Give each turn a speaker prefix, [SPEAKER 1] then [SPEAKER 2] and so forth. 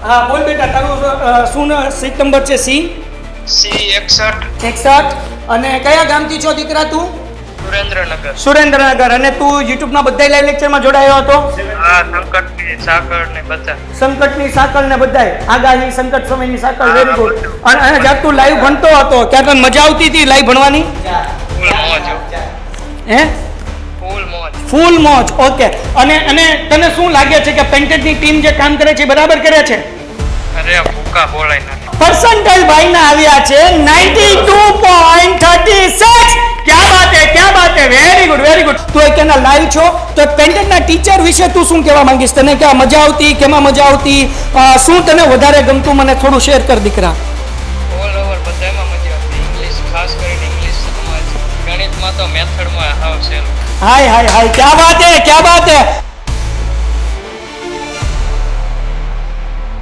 [SPEAKER 1] હા બોલ બેટા તારું શું સીટ નંબર છે સી
[SPEAKER 2] C61
[SPEAKER 1] 61 અને કયા ગામથી છો દીકરા તું?
[SPEAKER 2] સુરેન્દ્રનગર.
[SPEAKER 1] સુરેન્દ્રનગર. અને તું યુટ્યુબના બધા લાઈવ લેક્ચરમાં જોડાયો હતો?
[SPEAKER 2] હા, સંકટની સાકળ ને બધા.
[SPEAKER 1] સંકટની સાકળ ને બધાય આગાહી સંકટ સમયની સાકળ.
[SPEAKER 2] હા,
[SPEAKER 1] વેરી ગુડ.
[SPEAKER 2] બધું.
[SPEAKER 1] અને જ્યારે તું લાઈવ ભણતો હતો ત્યારે તને મજા આવતી હતી લાઈવ ભણવાની?
[SPEAKER 2] ફૂલ મોજ.
[SPEAKER 1] હે
[SPEAKER 2] ફૂલ મોજ.
[SPEAKER 1] ફૂલ મોજ. ઓકે. અને તને શું લાગે છે કે પેન્ટેડની ટીમ જે કામ કરે છે એ બરાબર કરે છે?
[SPEAKER 2] અરે ભૂકા બોલાય ના.
[SPEAKER 1] પર્સન્ટાઇલ ભાઈના આવ્યા છે 92.36. ક્યા બાત હે, ક્યા બાત હે. Very good, very good. તું એક એના લાઈવ છો તો પેન્ટેડના ટીચર વિશે તું શું કહેવા માંગીશ? તને ક્યાં મજા આવતી, કેમાં મજા આવતી, શું તને વધારે ગમતું મને થોડું શેર કર દીકરા.
[SPEAKER 2] ઓલ ઓવર બધામાં મજા આવતી. ઇંગ્લિશ ખાસ કરીને ઇંગ્લિશ સમજ. ગણિતમાં તો મેથડમાં હાવ સેલ.
[SPEAKER 1] હાય હાય હાય, ક્યા બાત હે, ક્યા બાત હે.